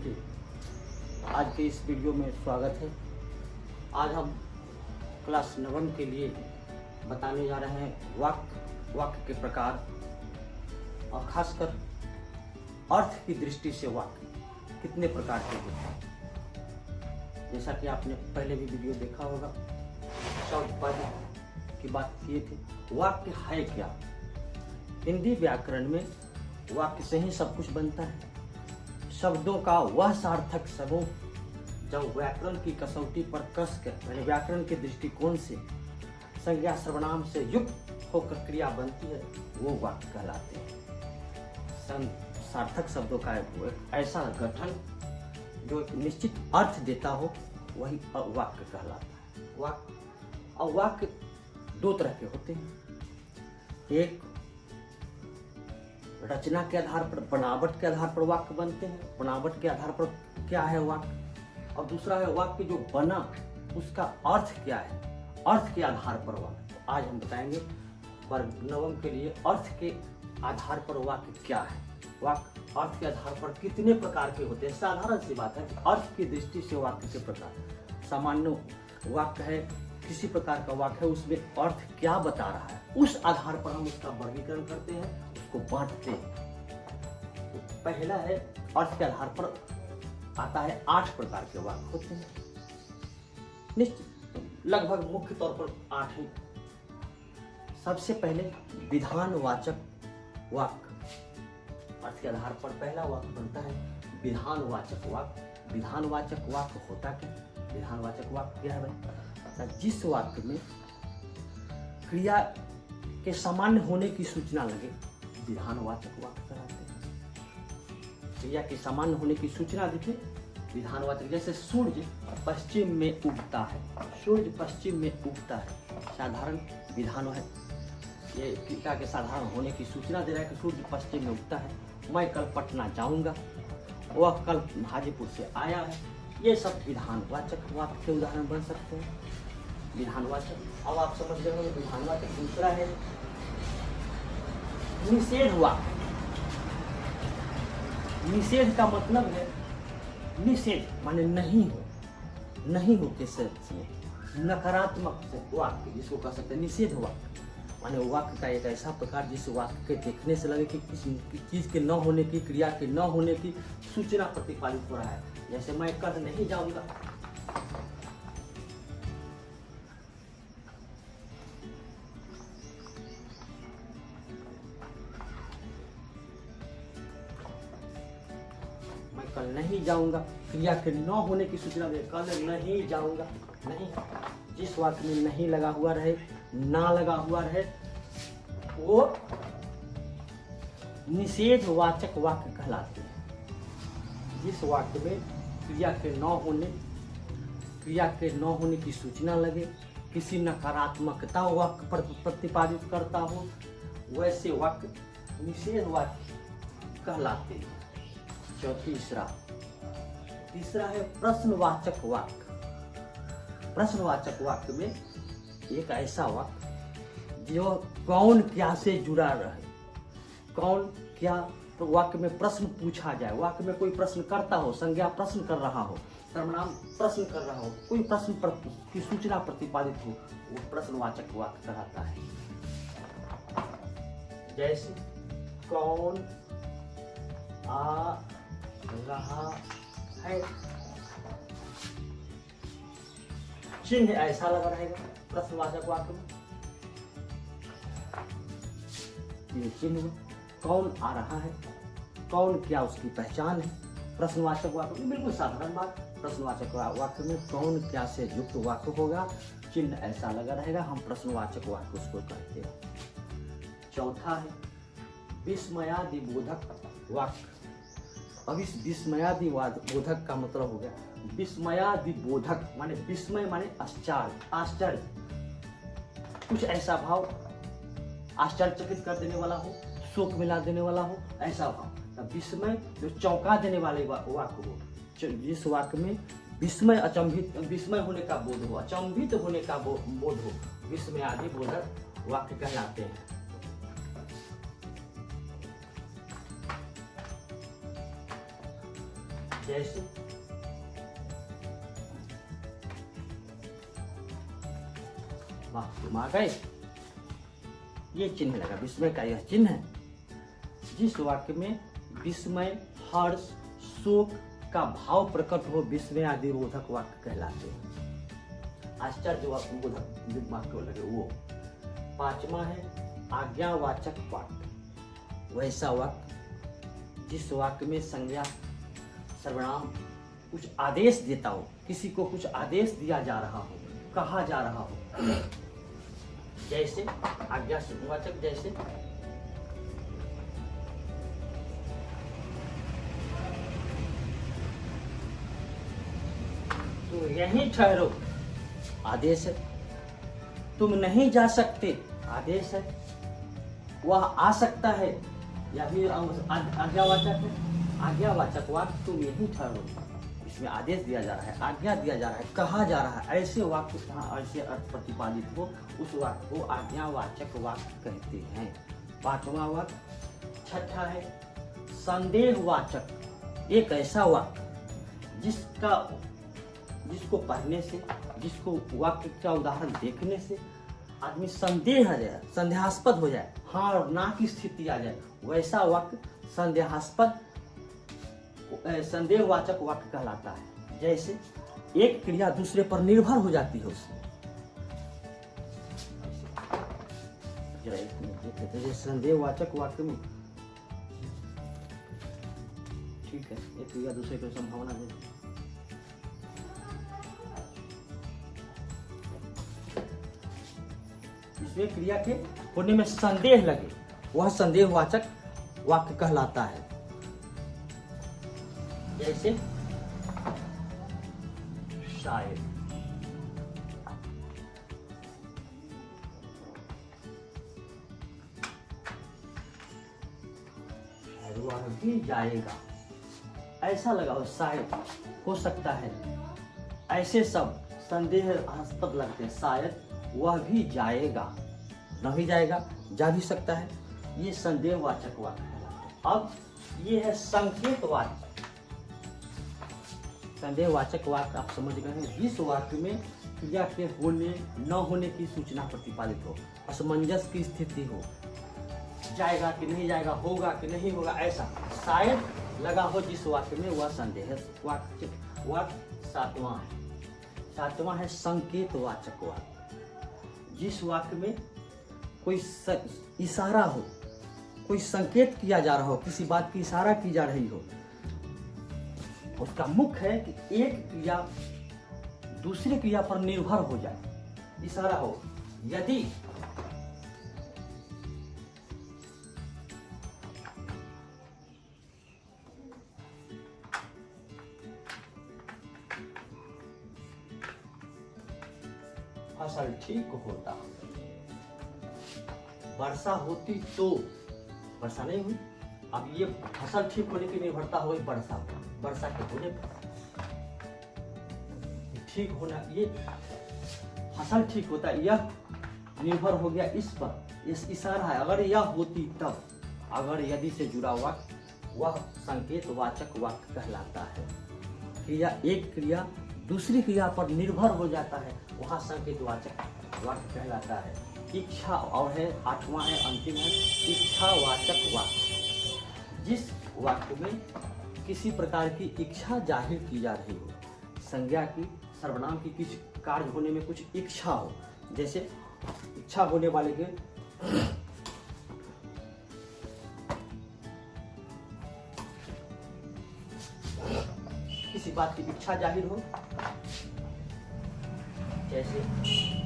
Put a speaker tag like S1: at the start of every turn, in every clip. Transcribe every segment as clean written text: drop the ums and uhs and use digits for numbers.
S1: जी, आज के इस वीडियो में स्वागत है। आज हम क्लास 9 के लिए बताने जा रहे हैं वाक्य के प्रकार और खासकर अर्थ की दृष्टि से वाक्य कितने प्रकार के होते हैं। जैसा कि आपने पहले भी वीडियो देखा होगा, शब्द पद की बात किए थे। वाक्य है क्या? हिंदी व्याकरण में वाक्य से ही सब कुछ बनता है। शब्दों का वह सार्थक समूह जब व्याकरण की कसौटी पर कस कर यानी व्याकरण के दृष्टिकोण से संज्ञा सर्वनाम से युक्त होकर क्रिया बनती है, वो वाक्य कहलाते हैं। सार्थक शब्दों का एक ऐसा गठन जो एक निश्चित अर्थ देता हो, वही वाक्य कहलाता है। वाक्य दो तरह के होते हैं। एक रचना के आधार पर, बनावट के आधार पर वाक्य बनते हैं। बनावट के आधार पर क्या है वाक्य, और दूसरा है वाक्य जो बना उसका अर्थ क्या है, अर्थ के आधार पर वाक्य। तो आज हम बताएंगे वर्ग 9 के लिए अर्थ के आधार पर वाक्य क्या है। वाक्य अर्थ के आधार पर कितने प्रकार के होते हैं। साधारण सी बात है कि अर्थ की दृष्टि से वाक्य के प्रकार। सामान्य वाक्य है, किसी प्रकार का वाक्य है, उसमें अर्थ क्या बता रहा है, उस आधार पर हम उसका वर्गीकरण करते हैं, उसको बांटते हैं। तो पहला है अर्थ के आधार पर आता है 8 प्रकार के वाक्य होते हैं। निश्चित लगभग मुख्य तौर पर 8 ही। सबसे पहले विधानवाचक वाक्य। अर्थ के आधार पर पहला वाक्य बनता है विधानवाचक वाक्य। विधानवाचक वाक्य होता क्या? विधानवाचक वाक्य क्या है भाई? जिस वाक्य में क्रिया के सामान्य होने की सूचना लगे, विधानवाचक वाक्य कहलाते हैं। क्रिया के सामान्य होने की सूचना दिखे, विधानवाचक। जैसे सूर्य पश्चिम में उगता है, सूर्य पश्चिम में उगता है, साधारण विधान है। ये क्रिया के साधारण होने की सूचना दे रहा है कि सूर्य पश्चिम में उगता है। मैं कल पटना जाऊंगा, वह कल हाजीपुर से आया है। ये सब विधानवाचक वाक्य के उदाहरण बन सकते हैं। विधानवाचक। अब आप समझ गए विधानवाचक। दूसरा है निषेध वाक्य। निषेध का मतलब है निषेध माने नहीं हो के सेंस में, नकारात्मक से वाक्य जिसको कह सकते हैं निषेध वाक्य। माने वाक्य का एक ऐसा प्रकार जिस वाक्य के देखने से लगे कि किसी चीज के न होने की, क्रिया के न होने की सूचना प्रतिपादित हो रहा है। जैसे मैं कल नहीं जाऊंगा, मैं कल नहीं जाऊंगा, क्रिया के न होने की सूचना दे, कल नहीं जाऊंगा। नहीं, जिस वाक्य में नहीं लगा हुआ रहे, ना लगा हुआ रहे, वो निषेधवाचक वाक्य कहलाते हैं। जिस वाक्य में क्रिया के न होने की सूचना लगे, किसी नकारात्मकता वाक्य पर प्रतिपादित करता हो, वैसे वाक्य निषेध वाक्य कहलाते हैं। तीसरा है प्रश्नवाचक वाक्य। प्रश्नवाचक वाक्य में एक ऐसा वाक्य जो कौन क्या से जुड़ा रहे। कौन क्या, तो वाक्य में प्रश्न पूछा जाए, वाक्य में कोई प्रश्न करता हो, संज्ञा प्रश्न कर रहा हो, सर्वनाम प्रश्न कर रहा हो, कोई प्रश्न की सूचना प्रतिपादित हो, वो प्रश्नवाचक वाक्य कहलाता है। जैसे कौन आ रहा है, चिन्ह ऐसा लगा रहेगा प्रश्नवाचक वाक्य में। ये चिन्ह कौन आ रहा है, कौन क्या उसकी पहचान है। प्रश्नवाचक वाक्य में बिल्कुल साधारण बात, प्रश्नवाचक वाक्य में कौन क्या से युक्त वाक्य होगा, चिन्ह ऐसा लगा रहेगा, हम प्रश्नवाचक वाक्य उसको कहते हैं। चौथा है विस्मयादि बोधक वाक्य। अब इस विस्मयादि बोधक का मतलब हो गया, विस्मयादि बोधक माने विस्मय माने आश्चर्य, कुछ ऐसा भाव आश्चर्यचकित कर देने वाला हो, शोक मिला देने वाला हो, ऐसा भाव। विस्मय जो चौंका देने वाले वाक्य हो, जिस वाक्य में विस्मय होने का बोध हो, अचंभित होने का बोध हो, विस्मयादि बोधक वाक्य कहलाते हैं। जैसे वाह तुम आ गए। ये चिन्ह लगा, विस्मय का यह चिन्ह है। जिस वाक्य में विस्मय, हर्ष, शोक का भाव प्रकट हो, विस्मय आदि बोधक वाक्य कहलाते हैं। आश्चर्य बोधक वाक्य लगे वो। पांचवा है आज्ञावाचक वाक्य। वैसा वाक्य जिस वाक्य में संज्ञा, सर्वनाम कुछ आदेश देता हो, किसी को कुछ आदेश दिया जा रहा हो, कहा जा रहा हो। जैसे आज्ञावाचक, जैसे तो यहीं ठहरो, आदेश है। तुम नहीं जा सकते, आदेश है। वह आ सकता है, यह भी आज्ञावाचक है। आज्ञावाचक वाक्य तुम यहीं ठहरो, इसमें आदेश दिया जा रहा है, आज्ञा दिया जा रहा है, कहा जा रहा है। ऐसे वाक्य जहाँ ऐसे अर्थ प्रतिपादित हो, उस वाक्य को आज्ञावाचक वाक्य कहते हैं। पांचवा वाक्य। छठा है संदेहवाचक। एक ऐसा वाक्य जिसको पढ़ने से, जिसको वाक्य का उदाहरण देखने से आदमी संदेह आ जाए, संदेहास्पद हो जाए, हाँ और ना की स्थिति आ जाए, वैसा वाक्य संदेहास्पद, संदेहवाचक वाक्य कहलाता है। जैसे एक क्रिया दूसरे पर निर्भर हो जाती है उसमें। जैसे संदेहवाचक वाक्य में ठीक है, एक क्रिया दूसरे को संभावना दे। इसमें क्रिया के होने में संदेह लगे, वह संदेहवाचक वाक्य कहलाता है। जैसे शायद, वह भी जाएगा, ऐसा लगा हो, शायद हो सकता है, ऐसे सब संदेहास्पद लगते हैं। शायद वह भी जाएगा, न भी जाएगा, जा भी सकता है, ये संदेहवाचक वाक्य है। अब ये है संकेतवाचक। संदेहवाचक वाक्य आप समझ गए हैं, जिस वाक्य में क्रिया के होने न होने की सूचना प्रतिपादित हो, असमंजस की स्थिति हो, जाएगा कि नहीं जाएगा, होगा कि नहीं होगा, ऐसा शायद लगा हो जिस वाक्य में, वह संदेह वाक्य। सातवां है, सातवां है संकेतवाचक वाक्य। जिस वाक्य में कोई इशारा हो, कोई संकेत किया जा रहा हो, किसी बात की इशारा की जा रही हो, उसका मुख्य है कि एक क्रिया दूसरी क्रिया पर निर्भर हो जाए, इशारा हो। यदि फसल ठीक होता, वर्षा होती तो, वर्षा नहीं हुई, अब ये फसल ठीक होने की निर्भरता हो गई वर्षा के होने पर, ठीक होना, ये फसल ठीक होता, यह निर्भर हो गया इस पर, इस इशारा है। अगर यह होती तब, अगर यदि से जुड़ा वाक्य, वह संकेतवाचक वाक्य कहलाता है। क्रिया, एक क्रिया दूसरी क्रिया पर निर्भर हो जाता है, वहाँ संकेतवाचक वाक्य कहलाता है। इच्छा और है, आठवां है, अंतिम है इच्छावाचक वाक्य। जिस वाक्य में किसी प्रकार की इच्छा जाहिर की जा रही हो, संज्ञा की, सर्वनाम की किसी कार्य होने में कुछ इच्छा हो, जैसे इच्छा होने वाले के किसी बात की इच्छा जाहिर हो, जैसे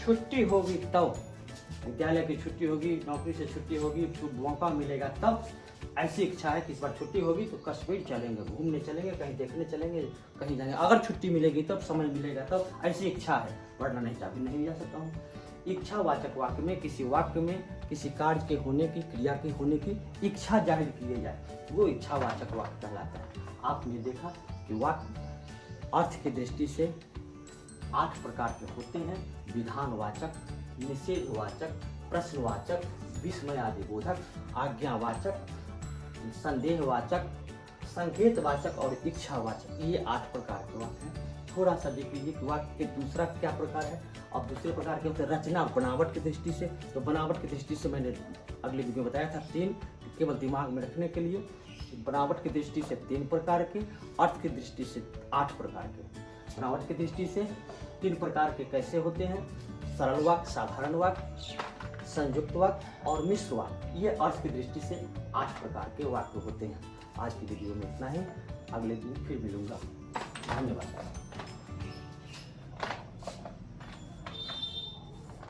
S1: छुट्टी होगी तब, विद्यालय की छुट्टी होगी, नौकरी से छुट्टी होगी, मौका मिलेगा तब, ऐसी इच्छा है कि इस बार छुट्टी होगी तो कश्मीर चलेंगे, घूमने चलेंगे, कहीं देखने चलेंगे, कहीं जाएंगे, अगर छुट्टी मिलेगी तब, समय मिलेगा तब, ऐसी इच्छा है, वरना नहीं, चाबी नहीं जा सकता हूँ। इच्छावाचक वाक्य में किसी वाक्य में किसी कार्य के होने की, क्रिया के होने की इच्छा जाहिर की जाए, वो इच्छावाचक वाक्य कहलाता है। आपने देखा कि वाक्य अर्थ की दृष्टि से 8 प्रकार के होते हैं: विधानवाचक, निषेधवाचक, प्रश्नवाचक, विस्मयादिबोधक, आज्ञावाचक, संदेहवाचक, संकेतवाचक और इच्छावाचक। ये 8 प्रकार के वाक्य हैं। थोड़ा सा देख लीजिए कि वाक्य के दूसरा क्या प्रकार है। अब दूसरे प्रकार के होते हैं रचना, बनावट की दृष्टि से। तो बनावट की दृष्टि से मैंने अगले वीडियो में बताया था 3, केवल दिमाग में रखने के लिए। बनावट की दृष्टि से 3 प्रकार के, अर्थ की दृष्टि से 8 प्रकार के। बनावट की दृष्टि से 3 प्रकार के कैसे होते हैं: सरल वाक्य, साधारण वाक्य, संयुक्त वाक्य और मिश्र वाक्य। ये अर्थ की दृष्टि से 8 प्रकार के वाक्य होते हैं। आज की वीडियो में इतना ही, अगले दिन फिर मिलूंगा। धन्यवाद।